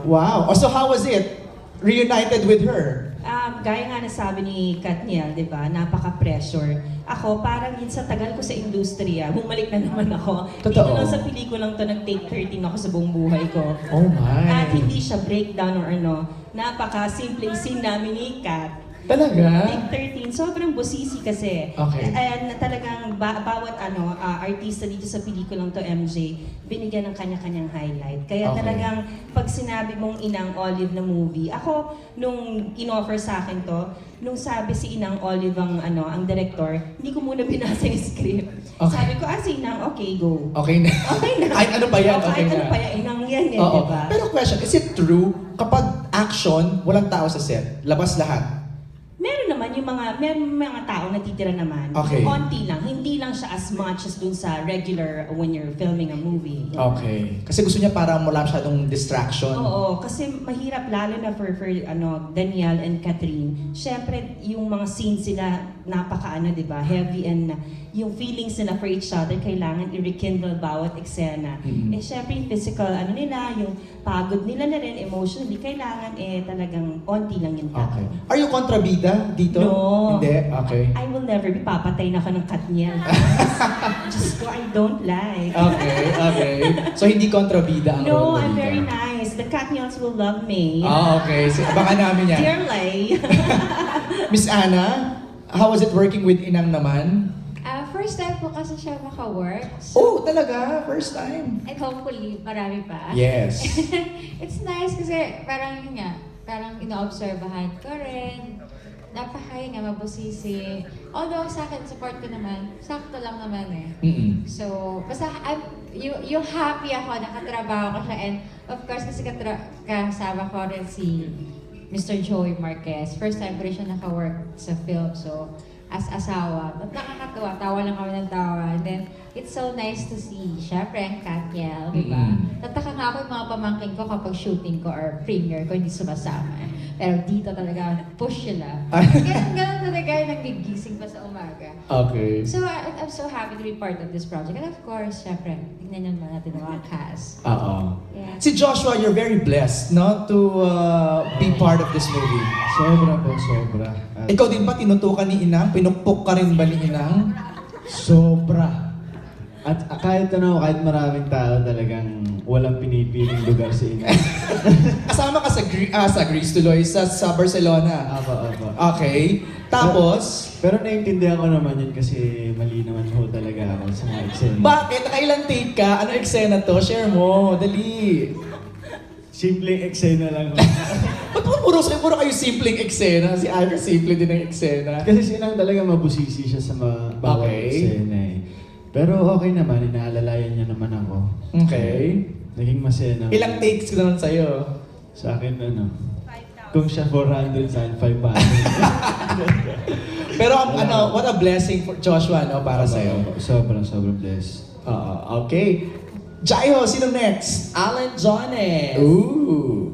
Wow. Oh, so how was it? Reunited with her? Gaya nga nasabi ni Katniel, di ba, napaka-pressure. Ako, parang yun sa tagal ko sa industriya, bumalik na naman ako. Totoo. Dito lang sa pelikulang to, nag-take 13 ako sa buong buhay ko. Oh my. At hindi siya breakdown or ano, napaka-simpleng scene namin ni Kat. Talaga? Take 13, sobrang busisi kasi. Okay. And talagang bawat artista dito sa pelikulang to, MJ, binigyan ng kanya-kanyang highlight. Kaya Okay. talagang pag sinabi mong Inang Olive na movie, ako nung in-offer sa akin to, nung sabi si Inang Olive ang director, hindi ko muna binasa yung script. Okay. Sabi ko, si Inang, okay, go. Okay na. Okay na. Kahit ano pa yan, okay Kahit na. ano pa yan, Inang yan eh, Oo. diba? Pero question, is it true, kapag action, walang tao sa set, labas lahat? Meron naman yung mga tao natitira naman. Okay. Konti lang. Hindi lang siya as much as dun sa regular when you're filming a movie. Okay. Kasi gusto niya parang wala masyadong distraction. Oo, kasi mahirap lalo na for Danielle and Catherine. Syempre, yung mga scenes sila di ba? Heavy and yung feelings nila for each other kailangan i-rekindle bawat eksena. Mhm. Eh syempre yung physical nila, yung pagod nila na rin emotionally kailangan talagang konti lang yung tao. Okay. Are you kontrabida dito? No. Hindi? Okay. I will never be papatay na ako ng Katniel. Diyos ko, I don't like. Okay, okay. So hindi kontrabida ang No, kontrabida. I'm very nice. The Katniels will love me. Okay. So, abangan namin yan. Dearly. Miss Anna, how was it working with Inang naman? First time po kasi siya maka-work. Oh, talaga? First time? And hopefully, marami pa. Yes. It's nice kasi parang yun nga, parang inoobserbahan ko rin. Napakaya nga, mabusisi. Although sa akin, support ko naman, sakto lang naman eh. Mm-mm. So, basta yung happy ako, nakatrabaho ko siya. And of course, kasi kasama ko rin si Mr. Joey Marquez. First time ko rin siya naka-work sa film. So, as asawa, at nakakatawa, tawa lang kami ng tawa. And then, it's so nice to see, syempre, ang Katniel, di ba? Tataka nga ako yung mga pamangkin ko kapag shooting ko or premiere ko, hindi sumasama. Pero dito talaga, push sila. Ganun talaga yung nagigising pa sa umaga. Okay. So, I'm so happy to be part of this project. And of course, syempre, tignan naman natin ang mga cast. Oo. Yeah. Si Joshua, you're very blessed, no? To be part of this movie. Sobra po, sobra. At Ikaw din ba tinutukan ni Inang? Pinukpok ka rin ba ni Inang? sobra. At kahit kahit maraming tao talagang walang pinipiling lugar sa inyo. Kasama ka sa Greece tuloy, sa Barcelona. Apa. Okay. Tapos, Pero naiintindihan ko naman yun kasi mali naman ho talaga ako sa mga eksena. bakit? Nakailang take ka? Ano eksena to? Share mo. Dali. Simpleng eksena lang ho. Ba't puro kayo simpleng eksena? Si Ivor simple din ang eksena. Kasi sinang talaga mabusisi siya sa bawat Okay. eksena eh. Pero okay naman, inaalalayan niya naman ako. Okay. Naging masaya naman. Ilang takes ko naman sa'yo? Sa akin kung siya 400, sa akin 500. Pero what a blessing for Joshua, no? Para sa'yo. Sobrang blessed. Okay. Jaiho, sino next? Alan Jones. Ooh.